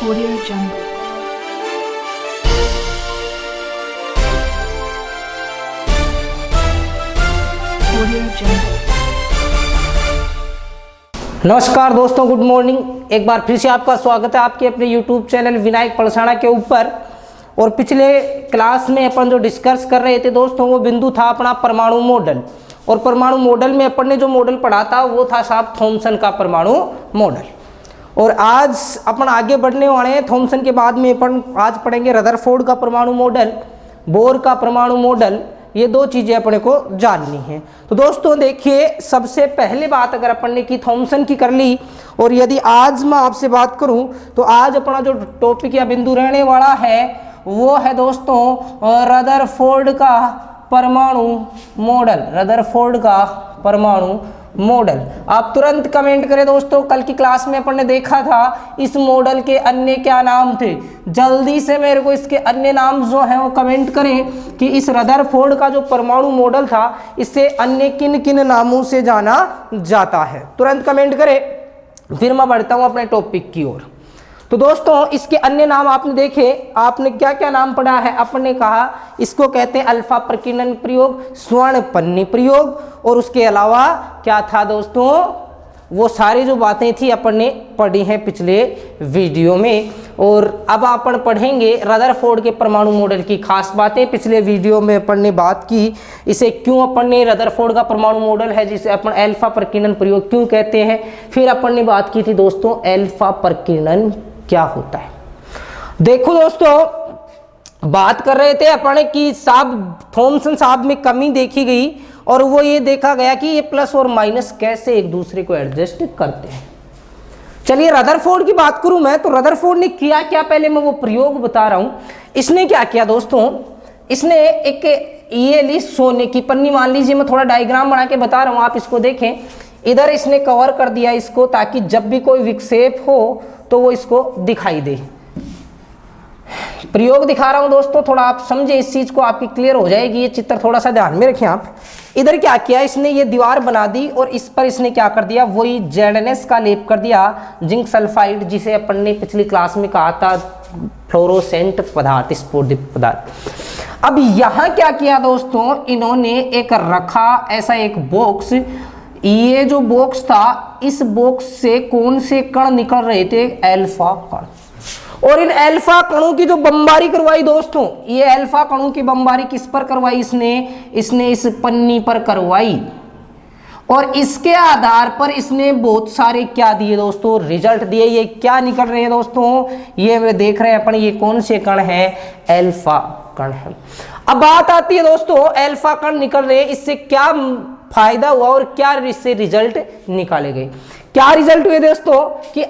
Audio Jungle. Audio Jungle. नमस्कार दोस्तों, good morning. एक बार फिर से आपका स्वागत है आपके अपने YouTube चैनल विनायक पलसाना के ऊपर। और पिछले क्लास में अपन जो डिस्कस कर रहे थे दोस्तों, वो बिंदु था अपना परमाणु मॉडल। और परमाणु मॉडल में अपन ने जो मॉडल पढ़ा था वो था साहब थॉमसन का परमाणु मॉडल। और आज अपन आगे बढ़ने वाले हैं। थॉमसन के बाद में अपन आज पढ़ेंगे रदरफोर्ड का परमाणु मॉडल, बोर का परमाणु मॉडल। ये दो चीजें अपने को जाननी है। तो दोस्तों देखिए, सबसे पहले बात अगर अपन ने की थॉमसन की कर ली, और यदि आज मैं आपसे बात करूं तो आज अपना जो टॉपिक या बिंदु रहने वाला है वो है दोस्तों रदरफोर्ड का परमाणु मॉडल। रदरफोर्ड का परमाणु मॉडल। आप तुरंत कमेंट करें दोस्तों, कल की क्लास में अपन ने देखा था इस मॉडल के अन्य क्या नाम थे। जल्दी से मेरे को इसके अन्य नाम जो हैं वो कमेंट करें कि इस रदरफोर्ड का जो परमाणु मॉडल था इसे अन्य किन किन नामों से जाना जाता है। तुरंत कमेंट करें, फिर मैं बढ़ता हूं अपने टॉपिक की ओर। तो दोस्तों इसके अन्य नाम आपने देखे, आपने क्या क्या नाम पढ़ा है। आपने कहा इसको कहते हैं अल्फा प्रकीर्णन प्रयोग, स्वर्ण पन्नी प्रयोग, और उसके अलावा क्या था दोस्तों, वो सारी जो बातें थी अपन ने पढ़ी हैं पिछले वीडियो में। और अब अपन पढ़ेंगे रदरफोर्ड के परमाणु मॉडल की खास बातें। पिछले वीडियो में अपन ने बात की इसे क्यों अपन ने रदरफोर्ड का परमाणु मॉडल है जिसे अपन अल्फा प्रकीर्णन प्रयोग क्यों कहते हैं। फिर अपन ने बात की थी दोस्तों अल्फा प्रकीर्णन क्या होता है। देखो दोस्तों, बात कर रहे थे अपन कि साहब थॉमसन साहब में कमी देखी गई, और वो ये देखा गया कि ये प्लस और माइनस कैसे एक दूसरे को एडजस्ट करते हैं। चलिए रदरफोर्ड की बात करूं मैं, तो रदरफोर्ड ने किया क्या, पहले मैं वो प्रयोग बता रहा हूं। इसने क्या किया दोस्तों, इसने एक ये ली सोने की पन्नी, मान लीजिए मैं थोड़ा डायग्राम बना के बता रहा हूं, आप इसको देखें। इधर इसने कवर कर दिया इसको, ताकि जब भी कोई विक्षेप हो तो वो इसको दिखाई दे। प्रयोग दिखा रहा हूं दोस्तों, थोड़ा आप समझे इस चीज को, आपकी क्लियर हो जाएगी। ये चित्र थोड़ा सा ध्यान में रखें आप। इधर क्या किया इसने, ये दीवार बना दी और इस पर इसने क्या कर दिया, वही ZnS का लेप कर दिया, जिंक सल्फाइड, जिसे अपन ने पिछली क्लास में कहा था फ्लोरोसेंट पदार्थ, स्फोटित पदार्थ। अब यहां क्या किया दोस्तों, इन्होंने एक रखा ऐसा एक बॉक्स। ये जो बॉक्स था, इस बॉक्स से कौन से कण निकल रहे थे, अल्फा कण। और इन अल्फा कणों की जो बमबारी करवाई दोस्तों, ये अल्फा कणों की बमबारी किस पर करवाई इसने इस पन्नी पर करवाई। और इसके आधार पर इसने बहुत सारे क्या दिए दोस्तों, रिजल्ट दिए। ये क्या निकल रहे हैं दोस्तों, ये वे देख रहे हैं अपन, ये कौन से कण है, अल्फा कण है। अब बात आती है दोस्तों, अल्फा कण निकल रहे हैं, इससे क्या फायदा हुआ और क्या इससे रिजल्ट निकाले गए। क्या रिजल्ट हुए दोस्तों कि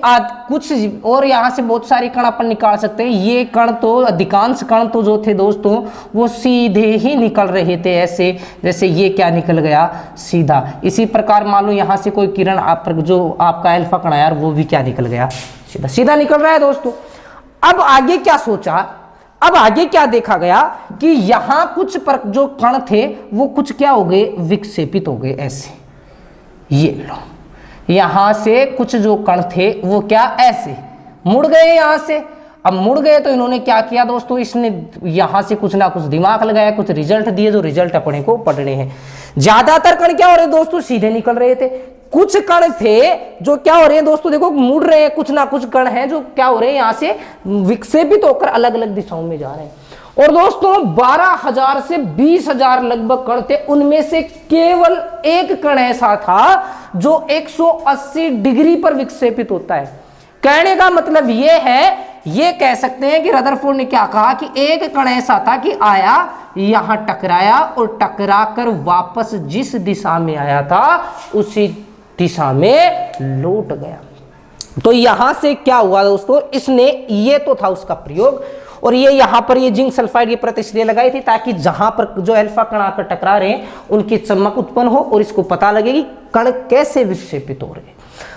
कुछ और यहां से बहुत सारे कण अपन निकाल सकते हैं। ये कण तो अधिकांश कण तो जो थे दोस्तों वो सीधे ही निकल रहे थे, ऐसे जैसे ये क्या निकल गया, सीधा। इसी प्रकार मान लो यहां से कोई किरण आप जो आपका अल्फा कण है यार, वो भी क्या निकल गया, सीधा सीधा निकल रहा है दोस्तों। अब आगे क्या सोचा, अब आगे क्या देखा गया कि यहां कुछ पर जो कण थे वो कुछ क्या हो गए, विक्षेपित हो गए ऐसे। ये लो, यहां से कुछ जो कण थे वो क्या ऐसे मुड़ गए यहां से। अब मुड़ गए तो इन्होंने क्या किया दोस्तों, इसने यहां से कुछ ना कुछ दिमाग लगाया, कुछ रिजल्ट दिए, जो रिजल्ट अपने को पढ़ने हैं। ज्यादातर कण क्या हो रहे दोस्तों, सीधे निकल रहे थे। कुछ कण थे जो क्या हो रहे हैं दोस्तों, देखो मुड़ रहे हैं, कुछ ना कुछ कण हैं जो क्या हो रहे हैं, यहां से विक्षेपित होकर अलग अलग दिशाओं में जा रहे हैं। और दोस्तों 12,000 से 20,000 लगभग कण थे, उनमें से केवल एक कण ऐसा था जो 180 डिग्री पर विक्षेपित होता है। कहने का मतलब ये है, ये कह सकते हैं कि रदरफोर्ड ने क्या कहा कि एक कण ऐसा था कि आया, यहां टकराया और टकरा कर वापस जिस दिशा में आया था उसी दिशा में लौट गया। तो यहां से क्या हुआ दोस्तों, इसने ये तो था उसका प्रयोग। और ये यहाँ पर ये जिंक सल्फाइड की परत इसलिए लगाई थी ताकि जहां पर जो अल्फा कण आकर टकरा रहे हैं उनकी चमक उत्पन्न हो और इसको पता लगे कि कण कैसे विक्षेपित हो रहे हैं।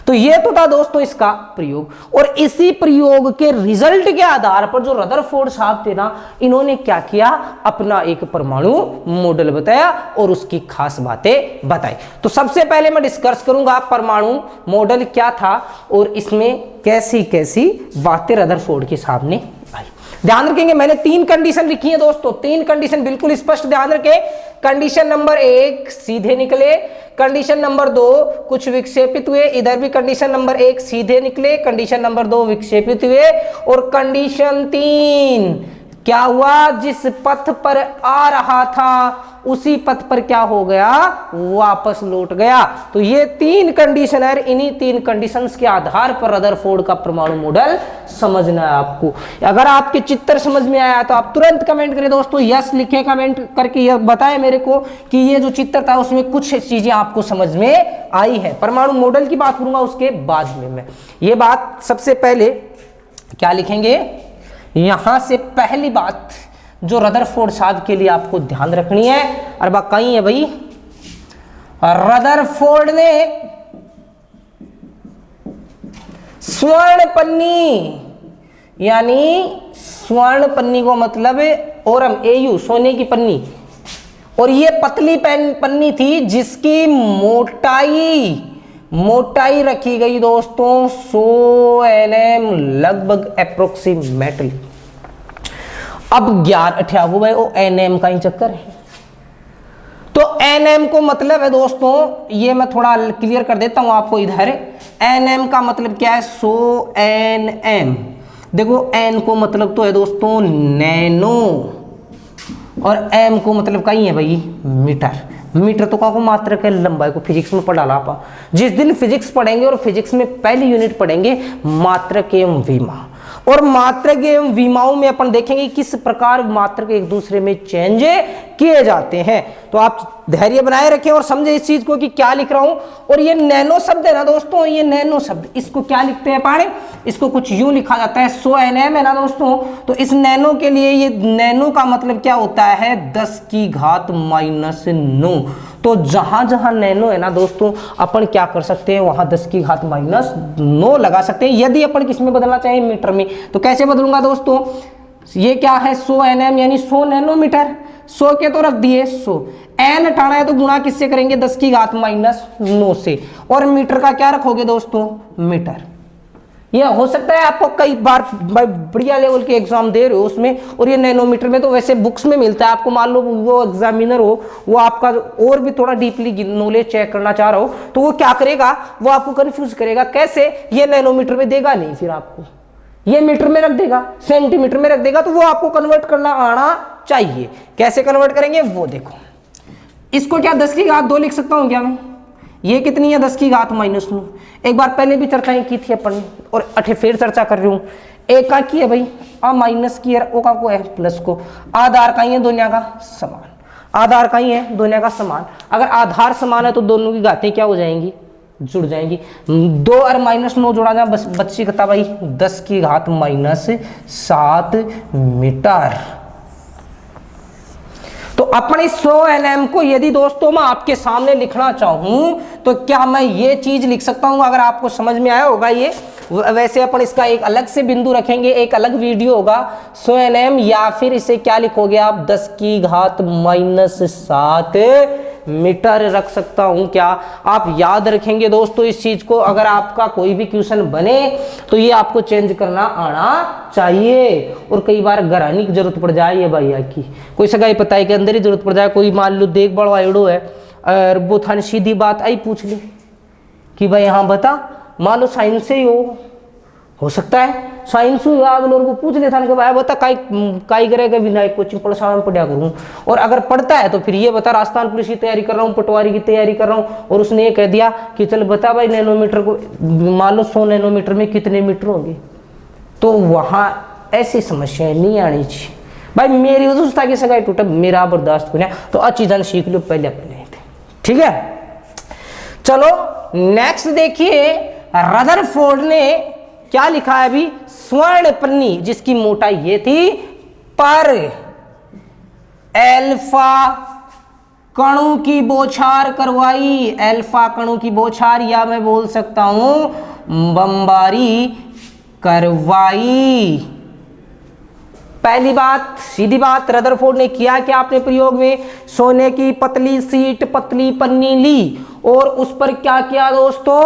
तो ये तो था दोस्तों इसका प्रयोग, और इसी प्रयोग के रिजल्ट के आधार पर जो रदरफोर्ड साहब थे ना, इन्होंने क्या किया, अपना एक परमाणु मॉडल बताया और उसकी खास बातें बताई। तो सबसे पहले मैं डिस्कस करूंगा परमाणु मॉडल क्या था और इसमें कैसी कैसी बातें रदरफोर्ड के सामने आई। ध्यान रखेंगे मैंने 3 कंडीशन लिखी है दोस्तों, 3 कंडीशन बिल्कुल स्पष्ट ध्यान रखें। कंडीशन नंबर 1 सीधे निकले, कंडीशन नंबर 2 कुछ विक्षेपित हुए, इधर भी कंडीशन नंबर 1 सीधे निकले, कंडीशन नंबर 2 विक्षेपित हुए, और कंडीशन 3 क्या हुआ, जिस पथ पर आ रहा था उसी पथ पर क्या हो गया, वापस लौट गया। तो ये 3 कंडीशन है, इन्हीं 3 कंडीशंस के आधार पर रदरफोर्ड का परमाणु मॉडल समझना है आपको। अगर आपके चित्र समझ में आया तो आप तुरंत कमेंट करें दोस्तों, यस लिखें, कमेंट करके यह बताएं मेरे को कि ये जो चित्र था उसमें कुछ चीजें आपको समझ में आई है। परमाणु मॉडल की बात करूंगा उसके बाद में मैं ये बात, सबसे पहले क्या लिखेंगे, यहां से पहली बात जो रदरफोर्ड साहब के लिए आपको ध्यान रखनी है, और बात कहीं है भाई, रदरफोर्ड ने स्वर्ण पन्नी, यानी स्वर्ण पन्नी को मतलब ओरम एयू सोने की पन्नी, और ये पतली पन्नी थी जिसकी मोटाई रखी गई दोस्तों 100 nm लगभग अप्रोक्सीमेटली। अब ज्ञान अठ्यागो भाई वो एनएम का ही चक्कर है, तो एनएम को मतलब है दोस्तों, ये मैं थोड़ा क्लियर कर देता हूं आपको इधर। एनएम का मतलब क्या है, 100 nm। देखो एन को मतलब तो है दोस्तों नैनो, और एम को मतलब कहीं है भाई मीटर। मीटर तो का को मात्रक है, लंबाई को फिजिक्स में पढ़ा ला आप। जिस दिन फिजिक्स पढ़ेंगे और फिजिक्स में पहली यूनिट पढ़ेंगे मात्रक एवं विमा, और मात्रक एवं विमाओं में अपन देखेंगे किस प्रकार मात्रक एक दूसरे में चेंज किए जाते हैं। तो आप धैर्य बनाए रखें और समझे इस चीज को कि क्या लिख रहा हूं। और ये नैनो शब्द है ना दोस्तों, ये नैनो शब्द, इसको क्या लिखते हैं पाड़े, इसको कुछ यूं लिखा जाता है 100 nm है ना दोस्तों। तो इस नैनो के लिए, ये नैनो का मतलब क्या होता है, 10 की घात -9। तो जहां जहां नैनो है ना दोस्तों, अपन क्या कर सकते हैं, वहां 10 की घात -9 लगा सकते हैं। यदि अपन किसमें बदलना चाहें, मीटर में, तो कैसे बदलूंगा दोस्तों, ये क्या है 100 nm यानी 100 नैनोमीटर। 100 के तो रख दिए 100, एन हटाना है तो गुणा किससे करेंगे, 10 की घात -9 से, और मीटर का क्या रखोगे दोस्तों, मीटर। ये हो सकता है आपको कई बार बढ़िया लेवल के एग्जाम दे रहे हो उसमें, और ये नैनोमीटर में तो वैसे बुक्स में मिलता है आपको। मान लो वो एग्जामिनर हो, वो आपका और भी थोड़ा डीपली नॉलेज चेक करना चाह रहा हो, तो वो क्या करेगा, वो आपको कंफ्यूज करेगा। कैसे, ये नैनोमीटर में देगा नहीं, फिर आपको ये मीटर में रख देगा, सेंटीमीटर में रख देगा, तो वो आपको कन्वर्ट करना आना चाहिए। कैसे कन्वर्ट करेंगे वो देखो। इसको क्या 10 की घात 2 लिख सकता हूं क्या मैं, ये कितनी है 10 की घात -9। एक बार पहले भी चर्चाएं की थी अपन, और फिर चर्चा कर रही हूं। एक का की है भाई आ माइनस की है, ओ का को है प्लस को, आधार का ही है दोनों का समान, आधार का ही है दोनों का समान। अगर आधार समान है तो दोनों की घातें क्या हो जाएंगी, जुड़ जाएंगी। 2 और -9 जोड़ा जाए बस बच्ची कहता भाई 10 की घात -7 मीटर। तो अपने 100 nm को यदि दोस्तों मैं आपके सामने लिखना चाहूं तो क्या मैं ये चीज लिख सकता हूं, अगर आपको समझ में आया होगा ये। वैसे अपन इसका एक अलग से बिंदु रखेंगे, एक अलग वीडियो होगा 100 nm, या फिर इसे क्या लिखोगे आप 10 की घात -7 मीटर रख सकता हूं क्या। आप याद रखेंगे दोस्तों इस चीज को, अगर आपका कोई भी क्वेश्चन बने तो ये आपको चेंज करना आना चाहिए। और कई बार घरानी की जरूरत पड़ जाए, ये भैया की कोई सगाई पताई के अंदर ही जरूरत पड़ जाए, कोई मान लो देख बड़ो आइडो है और वो थाने सीधी बात आई पूछ ली कि भाई हाँ बता, मान लो साइंस से ही हो सकता है साइंस आप लोगों को पूछ लेता कि भाई बता काई करेगा विनायक कोचिंग पढ़ा पढ़ा करूँ। और अगर पढ़ता है तो फिर ये बता राजस्थान पुलिस की तैयारी कर रहा हूँ, पटवारी की तैयारी कर रहा हूँ, और उसने ये कह दिया कि चल बता भाई नैनोमीटर को, मान लो 100 नैनोमीटर में कितने मीटर होंगे, तो वहाँ ऐसी समस्याएं नहीं आनी चाहिए। भाई मेरी दोस्ता की सगाई टूटा, मेरा बर्दाश्त को, तो अच्छी जान सीख लो पहले अपने, ठीक है। चलो नेक्स्ट देखिए, रदरफोर्ड ने क्या लिखा है अभी, स्वर्ण पन्नी जिसकी मोटाई ये थी पर अल्फा कणों की बौछार करवाई, अल्फा कणों की बौछार, या मैं बोल सकता हूं बमबारी करवाई। पहली बात, सीधी बात, रदरफोर्ड ने किया क्या अपने प्रयोग में, सोने की पतली सीट, पतली पन्नी ली और उस पर क्या किया दोस्तों,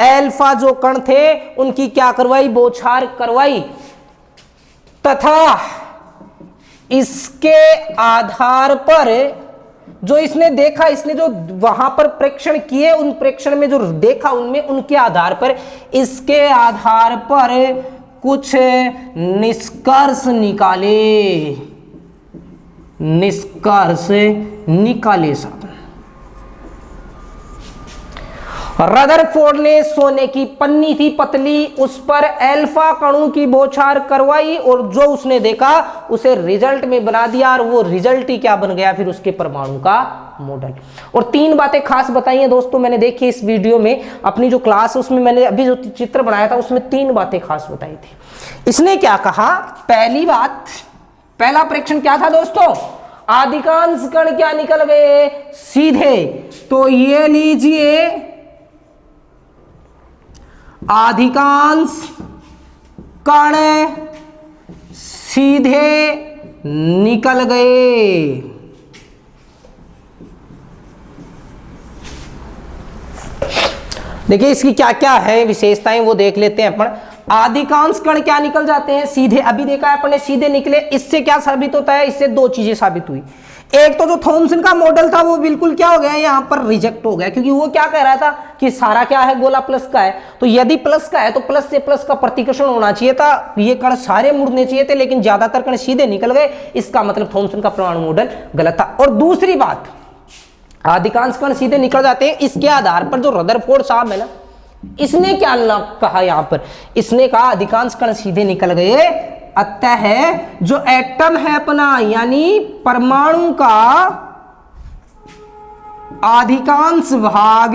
अल्फा जो कण थे उनकी क्या करवाई, बौछार करवाई, तथा इसके आधार पर जो इसने देखा, इसने जो वहां पर प्रेक्षण किए, उन प्रेक्षण में जो देखा उनमें, उनके आधार पर, इसके आधार पर कुछ निष्कर्ष निकाले साहब। रदरफोर्ड ने सोने की पन्नी थी पतली, उस पर अल्फा कणों की बौछार करवाई और जो उसने देखा उसे रिजल्ट में बना दिया और वो रिजल्ट ही क्या बन गया, फिर उसके परमाणु का मॉडल। और 3 बातें खास बताई हैं दोस्तों मैंने, देखी इस वीडियो में, अपनी जो क्लास है उसमें मैंने अभी जो चित्र बनाया था उसमें 3 बातें खास बताई थी। इसने क्या कहा, पहली बात, पहला परीक्षण क्या था दोस्तों, अधिकांश कण क्या निकल गए, सीधे। तो ये लीजिए, अधिकांश कण सीधे निकल गए। देखिए इसकी क्या क्या है विशेषताएं वो देख लेते हैं अपन। अधिकांश कण क्या निकल जाते हैं, सीधे। अभी देखा है अपने सीधे निकले, इससे क्या साबित होता है, इससे 2 चीजें साबित हुई। एक तो जो थॉमसन का मॉडल था वो बिल्कुल क्या हो गया, यहां पर रिजेक्ट हो गया, क्योंकि वो क्या कह रहा था कि सारा क्या है, गोला प्लस का है। तो यदि प्लस का है तो प्लस से प्लस का प्रतिकर्षण होना चाहिए था, ये कण सारे मुड़ने चाहिए थे, लेकिन ज्यादातर कण सीधे निकल गए। इसका मतलब थॉमसन का परमाणु मॉडल गलत था। और दूसरी बात, अधिकांश कण सीधे निकल जाते हैं, इसके आधार पर जो रदरफोर्ड साहब है ना, इसने क्या कहा यहां पर, इसने कहा अधिकांश कण सीधे निकल गए, अतः जो एटम है अपना यानी परमाणु का अधिकांश भाग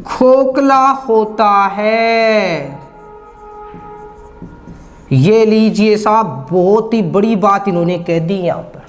खोखला होता है। ये लीजिए साहब, बहुत ही बड़ी बात इन्होंने कह दी यहां पर,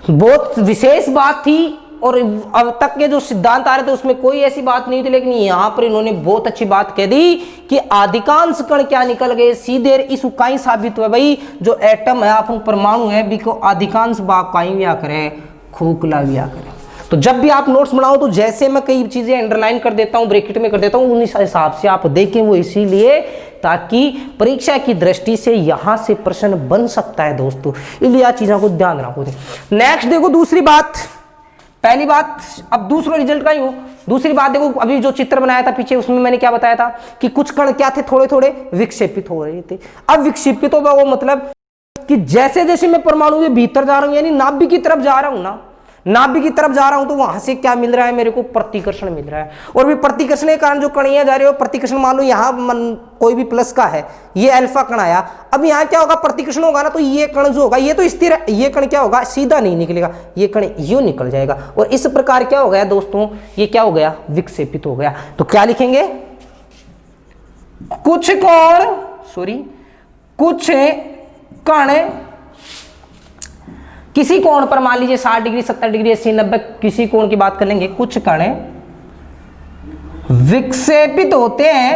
बहुत विशेष बात थी। और अब तक के जो सिद्धांत आ रहे थे उसमें कोई ऐसी बात नहीं थी, लेकिन यहां पर इन्होंने बहुत अच्छी बात कह दी कि अधिकांश कण क्या निकल गए, सीधे। इस उकाई साबित हुआ भाई, जो एटम है अपन परमाणु है, बिको अधिकांश भाग काई व्या करे, खोखला व्या करे। तो जब भी आप नोट्स बनाओ तो जैसे मैं कई चीजें अंडरलाइन कर देता हूं, ब्रैकेट में कर देता हूं, उस हिसाब से आप देखें। वो इसीलिए ताकि परीक्षा की दृष्टि से यहां से प्रश्न बन सकता है दोस्तों, इसलिए यह चीजों को ध्यान रखो। नेक्स्ट देखो, दूसरी बात, पहली बात, अब दूसरा रिजल्ट का ही हो। दूसरी बात देखो, अभी जो चित्र बनाया था पीछे उसमें मैंने क्या बताया था कि कुछ कण क्या थे, थोड़े थोड़े विक्षेपित हो रहे थे। अब विक्षेपित होगा वो मतलब कि जैसे जैसे मैं परमाणु के भीतर जा रहा हूं, यानी नाभिक की तरफ जा रहा हूं ना, नाभिक की तरफ जा रहा हूं, तो वहां से क्या मिल रहा है मेरे को, प्रतिकर्षण मिल रहा है। और भी प्रतिकर्षण के कारण जो कणियां जा रही हो, प्रतिकर्षण मान लो यहां कोई भी प्लस का है, ये अल्फा कण आया, अब यहां क्या होगा, प्रतिकर्षण होगा ना, तो ये कण जो होगा ये तो स्थिर है, ये कण क्या होगा, सीधा नहीं निकलेगा, ये कण यूं निकल जाएगा। और इस प्रकार क्या हो गया दोस्तों, ये क्या हो गया, विक्षेपित हो गया। तो क्या लिखेंगे, कुछ कण किसी कोण पर, मान लीजिए 60 डिग्री, 70 डिग्री, 80, 90, किसी कोण की बात कर लेंगे, कुछ कण विक्षेपित होते हैं।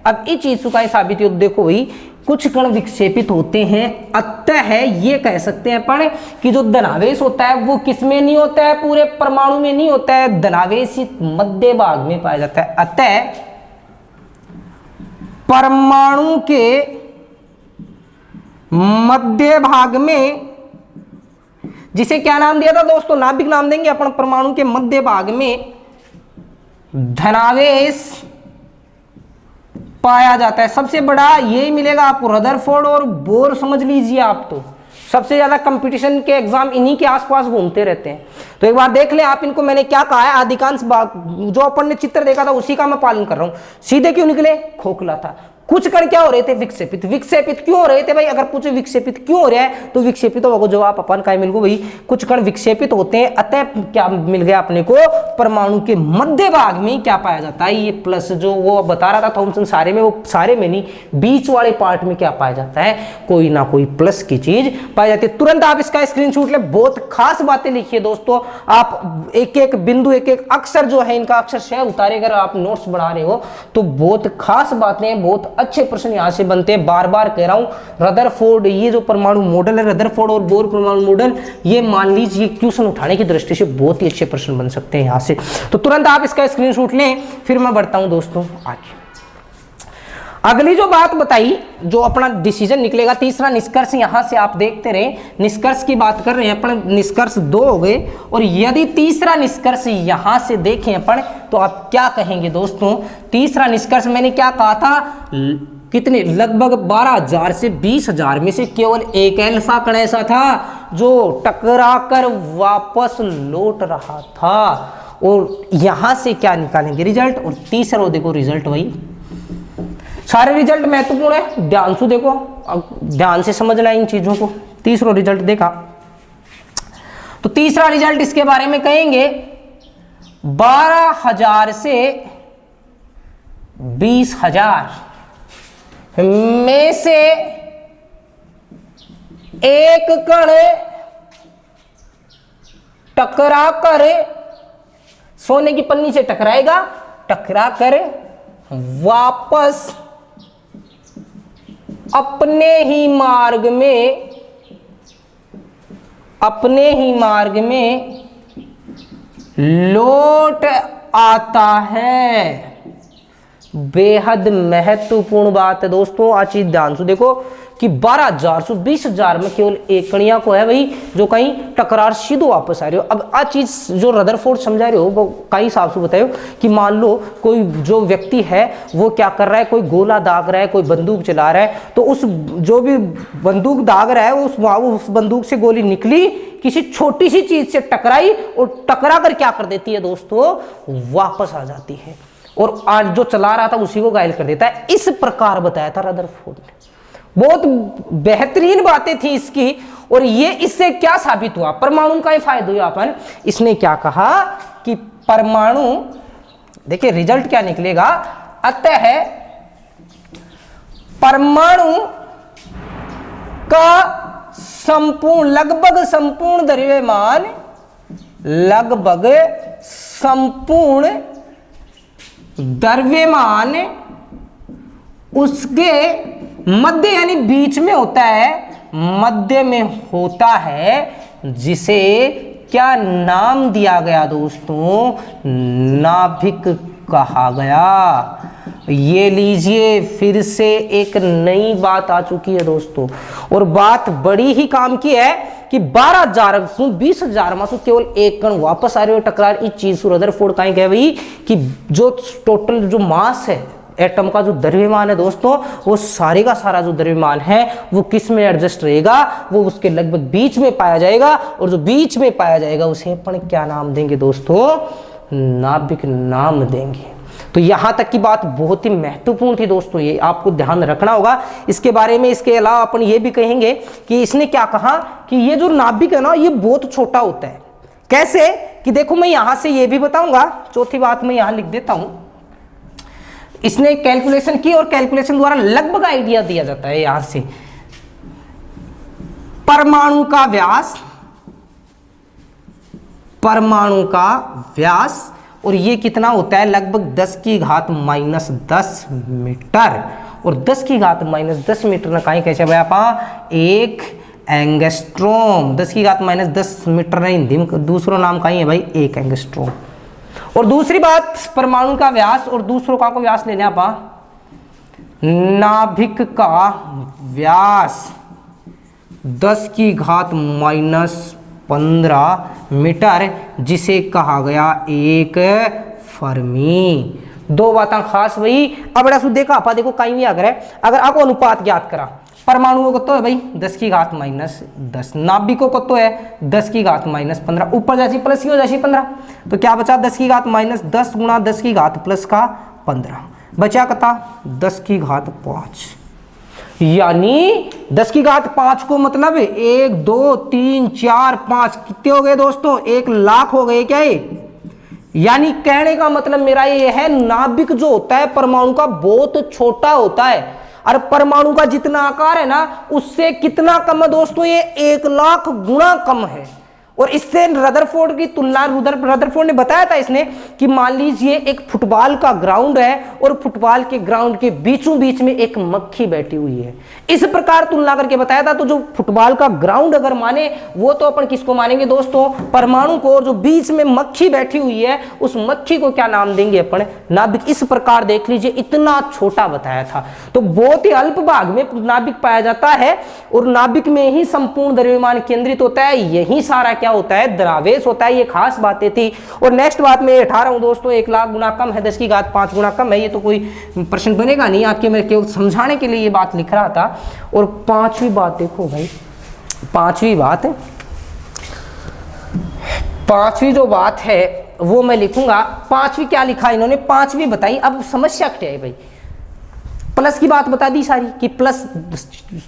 अब इस चीज का साबित हो, देखो भाई, कुछ कण विक्षेपित होते हैं, अतः ये कह सकते हैं अपन कि जो धनावेश होता है वो किसमें नहीं होता है, पूरे परमाणु में नहीं होता है, धनावेश मध्य भाग में पाया जाता है। अतः परमाणु के मध्य भाग में, जिसे क्या नाम दिया था दोस्तों, नाभिक नाम देंगे अपन, परमाणु के मध्य भाग में धनावेश पाया जाता है। सबसे बड़ा यही मिलेगा आपको, रदरफोर्ड और बोर समझ लीजिए आप, तो सबसे ज्यादा कंपटीशन के एग्जाम इन्हीं के आसपास घूमते रहते हैं। तो एक बार देख लें आप इनको, मैंने क्या कहा है, अधिकांश भाग जो अपन ने चित्र देखा था उसी का मैं पालन कर रहा हूं। सीधे क्यों निकले, खोखला था। कुछ कण क्या हो रहे थे, विक्षेपित। विक्षेपित क्यों हो रहे थे भाई, अगर कुछ विक्षेपित क्यों हो रहा है तो विक्षेपित होगा जवाब अपन का मिल गो भाई, कुछ कण विक्षेपित होते हैं, अतः क्या मिल गया अपने को, परमाणु के मध्य भाग में क्या पाया जाता है, ये प्लस जो वो बता रहा था थॉमसन सारे में, वो सारे में नहीं, बीच वाले पार्ट में क्या पाया जाता है, कोई ना कोई प्लस की चीज पाई जाती है। तुरंत आप इसका स्क्रीनशॉट ले, बहुत खास बातें लिखिए दोस्तों, आप एक एक बिंदु एक एक अक्षर जो है इनका अक्षरशः उतारे, अगर आप नोट्स बना रहे हो तो बहुत खास बातें, बहुत अच्छे प्रश्न यहां से बनते हैं। बार बार कह रहा हूं, रदरफोर्ड ये जो परमाणु मॉडल है, रदरफोर्ड और बोर परमाणु मॉडल, ये मान लीजिए क्वेश्चन उठाने की दृष्टि से बहुत ही अच्छे प्रश्न बन सकते हैं यहां से। तो तुरंत आप इसका स्क्रीनशॉट लें, फिर मैं बढ़ता हूं दोस्तों आगे। अगली जो बात बताई, जो अपना डिसीजन निकलेगा, तीसरा निष्कर्ष यहां से आप देखते रहे, निष्कर्ष की बात कर रहे हैं अपन, निष्कर्ष 2 हो गए, और यदि तीसरा निष्कर्ष यहां से देखें अपन तो आप क्या कहेंगे दोस्तों। तीसरा निष्कर्ष मैंने क्या कहा था, कितने, लगभग 12,000 से 20,000 में से केवल एक अल्फा कण ऐसा था जो टकरा कर वापस लौट रहा था, और यहां से क्या निकालेंगे रिजल्ट, और तीसरा देखो रिजल्ट वही, सारे रिजल्ट महत्वपूर्ण है, ध्यान से देखो, ध्यान से समझना इन चीजों को। तीसरा रिजल्ट देखा तो तीसरा रिजल्ट इसके बारे में कहेंगे, 12,000 से 20,000 में से एक कण टकरा कर, सोने की पन्नी से टकराएगा, टकरा कर वापस अपने ही मार्ग में लौट आता है। बेहद महत्वपूर्ण बात है दोस्तों, आज चीज ध्यान से देखो कि 12,000 से 20,000 में केवल एक कणिया को है भाई जो कहीं टकरार सीधो वापस आ रही हो। अब आज चीज जो रदरफोर्ड समझा रहे हो वो कई हिसाब से बताओ कि मान लो कोई जो व्यक्ति है वो क्या कर रहा है, कोई गोला दाग रहा है, कोई बंदूक चला रहा है, तो उस जो भी बंदूक दाग रहा है उस बंदूक से गोली निकली, किसी छोटी सी चीज से टकराई और टकरा कर क्या कर देती है दोस्तों, वापस आ जाती है, और आज जो चला रहा था उसी को घायल कर देता है। इस प्रकार बताया था रदरफोर्ड ने, बहुत बेहतरीन बातें थी इसकी, और ये इससे क्या साबित हुआ, परमाणु का ही फायदा हुआ अपन। इसने क्या कहा कि परमाणु, देखिए रिजल्ट क्या निकलेगा, अतः परमाणु का संपूर्ण, लगभग संपूर्ण द्रव्यमान उसके मध्य यानी बीच में होता है, मध्य में होता है, जिसे क्या नाम दिया गया दोस्तों, नाभिक कहा गया। ये लीजिए फिर से एक नई बात आ चुकी है दोस्तों, और बात बड़ी ही काम की है कि 12,000 से 20,000 में से केवल एक कण वापस आ रहे हो टकरार, इस चीज को रदरफोर्ड कहें गए भाई कि जो टोटल जो मास है एटम का, जो द्रव्यमान है दोस्तों, वो सारे का सारा जो द्रव्यमान है वो किस में एडजस्ट रहेगा, वो उसके लगभग बीच में पाया जाएगा, और जो बीच में पाया जाएगा उसे अपन क्या नाम देंगे दोस्तों, नाभिक नाम देंगे। तो यहां तक की बात बहुत ही महत्वपूर्ण थी दोस्तों, ये आपको ध्यान रखना होगा इसके बारे में। इसके अलावा अपन ये भी कहेंगे कि इसने क्या कहा कि ये जो नाभिक है ना ये बहुत छोटा होता है। कैसे कि देखो मैं यहां से ये भी बताऊंगा, चौथी बात मैं यहां लिख देता हूं। इसने कैलकुलेशन की और कैलकुलेशन द्वारा लगभग आइडिया दिया जाता है यहां से, परमाणु का व्यास और ये कितना होता है, लगभग 10⁻⁻10 मीटर, और 10⁻⁻10 मीटर ना कहीं कैसे भाई आप, एक एंगस्ट्रोम, 10⁻⁻10 मीटर नहीं, हिंदी में दूसरा नाम कहीं है भाई, एक एंगस्ट्रोम। और दूसरी बात, परमाणु का व्यास और दूसरों का को व्यास लेने आप, नाभिक का व्यास 10⁻⁻15 मीटर, जिसे कहा गया एक फर्मी। दो बातें खास भाई। अब बड़ा सुध देखा आप, देखो कहीं भी अगर आपको अनुपात ज्ञात करा, परमाणुओं को तो है भाई 10⁻⁻10, नाभिकों को तो है 10⁻⁻15, ऊपर जैसी प्लस की हो जैसी 15, तो क्या बचा 10⁻⁻10 गुणा 10 की घात प्लस का 15। बचा कता 10 की घात 5, यानी 10 की घात 5 को मतलब 1 2 3 4 5 कितने हो गए दोस्तों, 1 लाख हो गए क्या ये। यानी कहने का मतलब मेरा ये है, नाभिक जो होता है परमाणु का बहुत छोटा होता है, और परमाणु का जितना आकार है ना उससे कितना कम है दोस्तों, ये 1 लाख गुना कम है। और इससे रदरफोर्ड की तुलना, रदरफोर्ड ने बताया था इसने कि मान लीजिए एक फुटबॉल का ग्राउंड है और फुटबॉल के ग्राउंड के बीचों बीच में एक मक्खी बैठी हुई है, इस प्रकार तुलना करके बताया था। तो जो फुटबॉल का ग्राउंड अगर माने वो तो अपन किसको मानेंगे दोस्तों, परमाणु को, और जो बीच में मक्खी बैठी हुई है उस मक्खी को क्या नाम देंगे अपन, नाभिक। इस प्रकार देख लीजिए इतना छोटा बताया था। तो बहुत ही अल्प भाग में नाभिक पाया जाता है और नाभिक में ही संपूर्ण द्रव्यमान केंद्रित होता है, यही सारा क्या होता है, द्रव्यमान होता है। ये खास बातें थी। और नेक्स्ट बात मैं उठा रहा हूं दोस्तों, 1 लाख गुना कम है, 10 की घात 5 गुना कम है, ये तो कोई प्रश्न बनेगा नहीं आपके, मैं केवल समझाने के लिए ये बात लिख रहा था। और पांचवी बात देखो भाई, पांचवी बात, पांचवी जो बात है वो मैं लिखूंगा। पांचवी क्या लिखा इन्होंने, पांचवी बताई। अब समस्या क्या है भाई, प्लस की बात बता दी सारी कि प्लस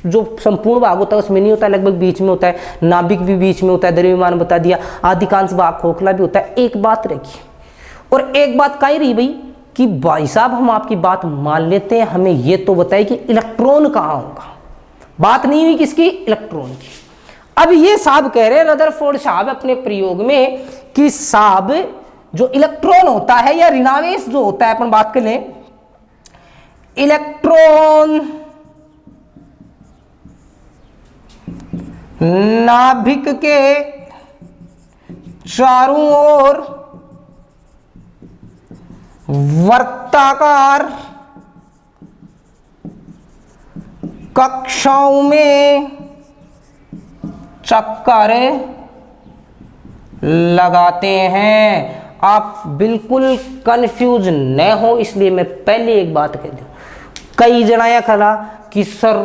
जो संपूर्ण भाग होता है उसमें नहीं होता है, लगभग बीच में होता है, नाभिक भी बीच में होता है, द्रव्यमान बता दिया, अधिकांश भाग खोखला भी होता है। एक बात रखी और एक बात कही रही भाई कि भाई साहब हम आपकी बात मान लेते हैं, हमें ये तो बताइए कि इलेक्ट्रॉन कहाँ होगा। बात नहीं हुई किसकी, इलेक्ट्रॉन की। अब ये साहब कह रहे हैं रदरफोर्ड साहब अपने प्रयोग में कि साहब जो इलेक्ट्रॉन होता है या ऋणावेश जो होता है, अपन बात कर लें इलेक्ट्रॉन नाभिक के चारों ओर वर्ताकार कक्षाओं में चक्कर लगाते हैं। आप बिल्कुल कंफ्यूज न हो इसलिए मैं पहले एक बात कह दूं, कई जनाया खड़ा कि सर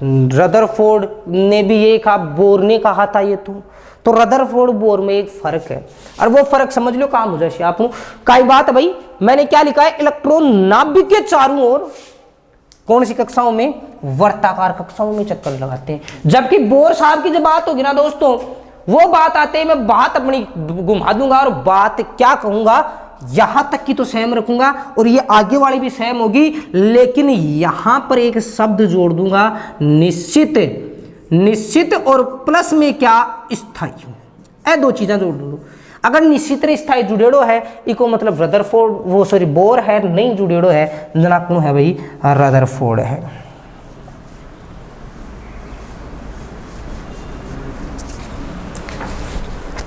रदरफोर्ड ने भी ये कहा, बोर ने कहा था ये तो रदरफोर्ड बोर में एक फर्क है, और वो फर्क समझ लो काम हो जाए आप कई बात है भाई। मैंने क्या लिखा है, इलेक्ट्रॉन नाभिक के चारों ओर कौन सी कक्षाओं में, वर्ताकार कक्षाओं में चक्कर लगाते हैं। जबकि बोर साहब की जब बात होगी ना दोस्तों, वो बात आते ही मैं बात अपनी घुमा दूंगा और बात क्या कहूंगा, यहां तक की तो सेम रखूंगा और ये आगे वाली भी सेम होगी, लेकिन यहां पर एक शब्द जोड़ दूंगा, निश्चित। निश्चित और प्लस में क्या, स्थायी। ए दो चीजें जोड़ दूंगा। अगर निश्चित स्थायी जुड़ेड़ो है इको मतलब रदरफोर्ड, वो सॉरी बोर है, नहीं जुड़ेड़ो है जनाकनो है भाई रदरफोर्ड है।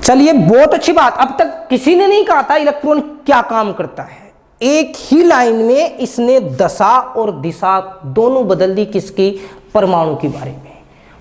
चलिए बहुत अच्छी बात, अब तक किसी ने नहीं कहा था इलेक्ट्रॉन क्या काम करता है। एक ही लाइन में इसने दशा और दिशा दोनों बदल दी, किसकी, परमाणु के बारे में।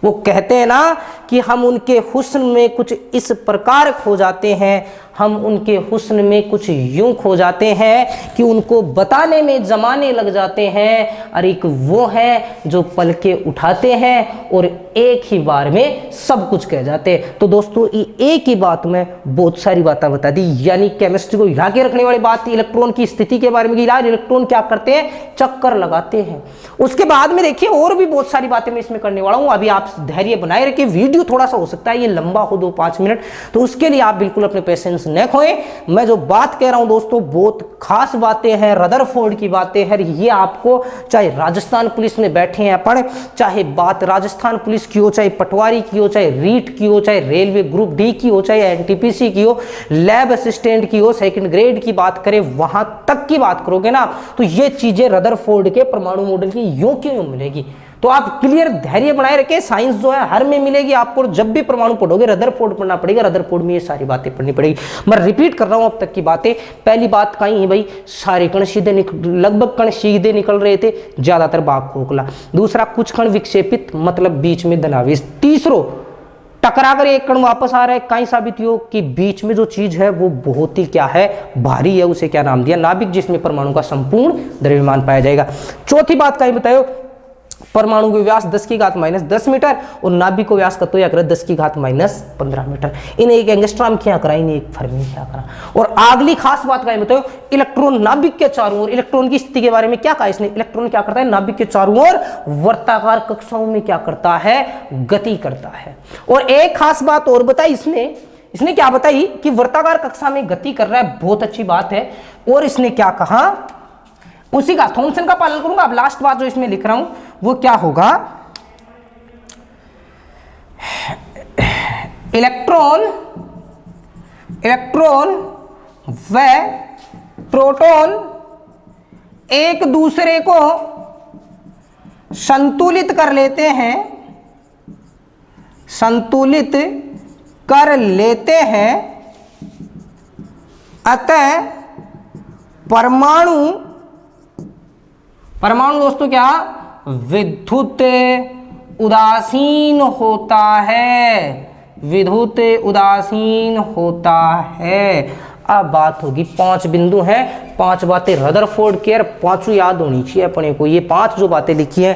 वो कहते हैं ना कि हम उनके हुस्न में कुछ इस प्रकार खो जाते हैं, हम उनके हुस्न में कुछ यूं खो जाते हैं कि उनको बताने में जमाने लग जाते हैं। और एक वो है जो पलके उठाते हैं और एक ही बार में सब कुछ कह जाते हैं। तो दोस्तों ये एक ही बात में बहुत सारी बातें बता दी, यानी केमिस्ट्री को हिला के रखने वाली बात, इलेक्ट्रॉन की स्थिति के बारे में, इलेक्ट्रॉन क्या करते हैं, चक्कर लगाते हैं। उसके बाद में देखिए और भी बहुत सारी बातें मैं इसमें करने वाला हूं। अभी आप धैर्य बनाए रखिए, वीडियो थोड़ा सा हो सकता है ये लंबा हो 2-5 मिनट, तो उसके लिए आप बिल्कुल अपने पेशेंस न खोएं। मैं जो बात कह रहा हूं दोस्तों बहुत खास बातें हैं, रदरफोर्ड की बातें हैं। ये आपको चाहे राजस्थान पुलिस में बैठे हैं अपन, चाहे बात राजस्थान पुलिस की हो, चाहे पटवारी की हो, चाहे रीट की हो, चाहे रेलवे ग्रुप डी की हो, चाहे एनटीपीसी की हो, लैब असिस्टेंट की हो, सेकंड ग्रेड की बात करें, वहां तक की बात करोगे ना तो ये चीजें रदरफोर्ड के परमाणु मॉडल की यूं क्यों मिलेगी। तो आप क्लियर धैर्य बनाए रखें, साइंस जो है हर में मिलेगी आपको। जब भी परमाणु पढ़ोगे रदरफोर्ड पढ़ना पड़ेगा, रदरफोर्ड में ये सारी बातें पढ़नी पड़ेगी। मैं रिपीट कर रहा हूं अब तक की बातें। पहली बात कहीं है भाई, सारे कण सीधे लगभग कण सीधे निकल रहे थे, ज्यादातर भाग खोखला। दूसरा कुछ कण विक्षेपित मतलब बीच में धनावेश। तीसरो टकरा कर एक कण वापस आ रहा है, कहीं साबित हो कि बीच में जो चीज है वो बहुत ही क्या है, भारी है। उसे क्या नाम दिया, नाभिक, जिसमें परमाणु का संपूर्ण द्रव्यमान पाया जाएगा। चौथी बात कहीं बताओ, परमाणु का व्यास 10 की घात -10 मीटर और नाभिक को व्यास कतो या करे 10 की घात -15 मीटर। इन्हें एक एंगस्ट्रॉम क्या करा, इन्हें एक फर्मी क्या करा। और अगली खास बात का बताओ, इलेक्ट्रॉन नाभिक के चारों ओर, इलेक्ट्रॉन की स्थिति के बारे में क्या कहा इसने, इलेक्ट्रॉन क्या करता है नाभिक के चारों ओर वर्ताकार कक्षाओं में क्या करता है, गति करता है। और एक खास बात और बताई इसने क्या बताई कि वर्ताकार कक्षा में गति कर रहा है, बहुत अच्छी बात है। और इसने क्या कहा, उसी का थॉमसन का पालन करूंगा। अब लास्ट बात जो इसमें लिख रहा हूं वो क्या होगा, इलेक्ट्रॉन व प्रोटॉन एक दूसरे को संतुलित कर लेते हैं, अतः परमाणु दोस्तों क्या विद्युत उदासीन होता है। अब बात होगी 5 बिंदु हैं, 5 बातें रदरफोर्ड की, पांचों याद होनी चाहिए अपने को। ये 5 जो बातें लिखी हैं,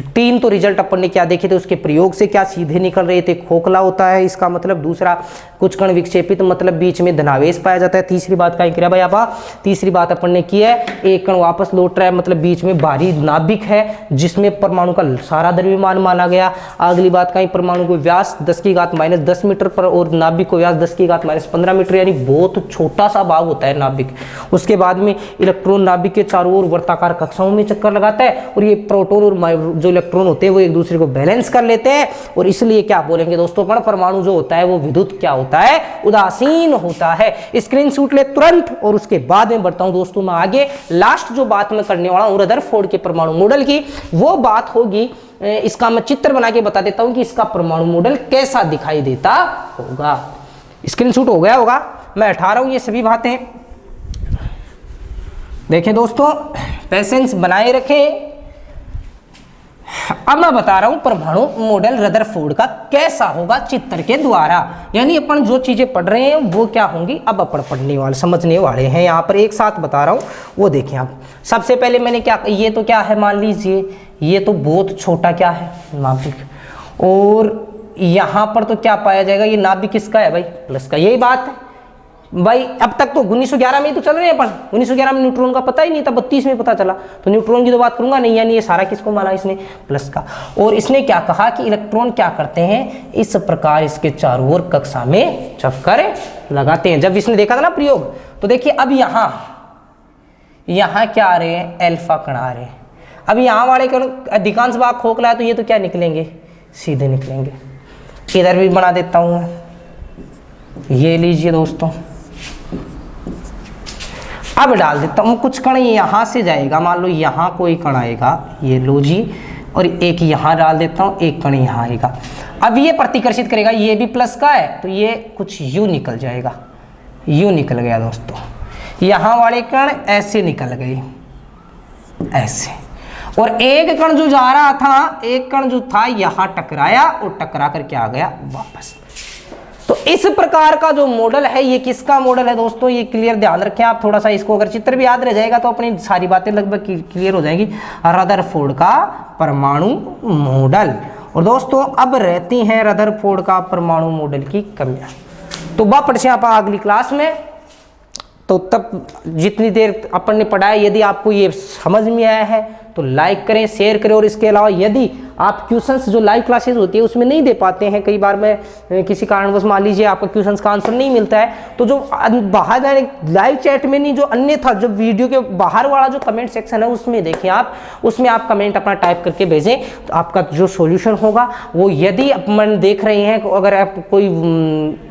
3 तो रिजल्ट अपन ने क्या देखे थे, उसके प्रयोग से क्या सीधे निकल रहे थे, खोखला होता है इसका मतलब, दूसरा कुछ कण विक्षेपित मतलब बीच में धनावेश पाया जाता है, तीसरी बात क्या किया भाई आप, तीसरी बात अपन ने की है एक कण वापस लौट रहा है मतलब बीच में भारी नाभिक है जिसमें परमाणु का सारा द्रव्यमान माना गया। अगली बात का परमाणु को व्यास 10 की घात -10 मीटर पर और नाभिक को व्यास 10 की घात -15 मीटर, यानी बहुत छोटा सा भाग होता है नाभिक। उसके बाद में इलेक्ट्रॉन नाभिक के चारों ओर वर्ताकार कक्षाओं में चक्कर लगाता है और ये प्रोटॉन और जो इलेक्ट्रॉन होते हैं वो एक दूसरे को बैलेंस कर लेते हैं। और इसलिए क्या बोलेंगे दोस्तों, परमाणु जो होता है वो विद्युत क्या होता है, उदासीन होता है। स्क्रीनशॉट ले तुरंत और उसके बाद में बढ़ता हूं दोस्तों मैं आगे। लास्ट जो बात मैं करने वाला हूं रदरफोर्ड के परमाणु मॉडल की, वो बात होगी, इसका मैं चित्र बना के बता देता हूं कि इसका परमाणु मॉडल कैसा दिखाई देता होगा। स्क्रीनशॉट हो गया होगा, मैं हटा रहा हूं ये सभी बातें। देखें दोस्तों, पेशेंस बनाए रखें। अब मैं बता रहा हूं परमाणु मॉडल रदरफोर्ड का कैसा होगा चित्र के द्वारा, यानी अपन जो चीजें पढ़ रहे हैं वो क्या होंगी, अब अपन पढ़ने वाले समझने वाले हैं। यहां पर एक साथ बता रहा हूं, वो देखें आप। सबसे पहले मैंने क्या, ये तो क्या है मान लीजिए, ये तो बहुत छोटा क्या है नाभिक, और यहां पर तो क्या पाया जाएगा, ये नाभिक किसका है भाई, प्लस का। यही बात है भाई, अब तक तो 1911 में ही तो चल रहे हैं अपन। 1911 में न्यूट्रॉन का पता ही नहीं था, 32 में पता चला, तो न्यूट्रॉन की तो बात करूंगा नहीं, यानी ये सारा किसको माना इसने, प्लस का। और इसने क्या कहा कि इलेक्ट्रॉन क्या करते हैं, इस प्रकार इसके चारों ओर कक्षा में चक्कर लगाते हैं। जब इसने देखा था ना प्रयोग, तो देखिए अब यहां क्या आ रहे हैं, अल्फा कण आ रहे हैं। अब यहां वाले कण अधिकांश भाग खोखला है, तो ये तो क्या निकलेंगे, सीधे निकलेंगे। इधर भी बना देता हूं, ये लीजिए दोस्तों, अब डाल देता हूं कुछ कण यहां से जाएगा, मान लो यहां कोई कण आएगा, ये लो जी, और एक यहां डाल देता हूं, एक कण यहां आएगा। अब ये प्रतिकर्षित करेगा, ये भी प्लस का है तो ये कुछ यू निकल जाएगा, यू निकल गया दोस्तों। यहां वाले कण ऐसे निकल गए, ऐसे, और एक कण जो जा रहा था, एक कण जो था यहां टकराया और टकरा करके आ गया वापस। तो इस प्रकार का जो मॉडल है ये किसका मॉडल है दोस्तों, ये क्लियर ध्यान रखें आप थोड़ा सा इसको, अगर चित्र भी याद रह जाएगा तो अपनी सारी बातें लगभग क्लियर हो जाएंगी। रदरफोर्ड का परमाणु मॉडल। और दोस्तों अब रहती हैं रदरफोर्ड का परमाणु मॉडल की कमियां, तो वापस से आप अगली क्लास में, तो तब जितनी देर अपन ने पढ़ा है, यदि आपको ये समझ में आया है तो लाइक करें, शेयर करें। और इसके अलावा यदि आप क्वेश्चंस जो लाइव क्लासेस होती है उसमें नहीं दे पाते हैं, कई बार मैं किसी कारणवश मान लीजिए आपका क्वेश्चंस का आंसर नहीं मिलता है, तो जो बाहर लाइव चैट में नहीं, जो अन्य था जो वीडियो के बाहर वाला जो कमेंट सेक्शन है उसमें देखिए आप, उसमें आप कमेंट अपना टाइप करके भेजें, तो आपका जो सॉल्यूशन होगा वो, यदि अपन देख रहे हैं अगर आप कोई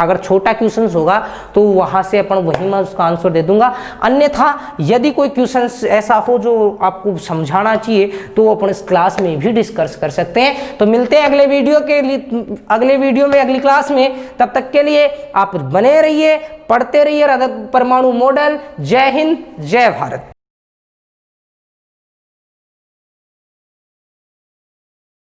अगर छोटा क्वेश्चन होगा तो वहां से अपन वही मैं उसका आंसर दे दूंगा। अन्यथा यदि कोई क्वेश्चन ऐसा हो जो आपको समझाना चाहिए तो अपन इस क्लास में भी डिस्कस कर सकते हैं। तो मिलते हैं अगले वीडियो के लिए, अगले वीडियो में, अगली क्लास में। तब तक के लिए आप बने रहिए, पढ़ते रहिए परमाणु मॉडल। जय हिंद, जय भारत।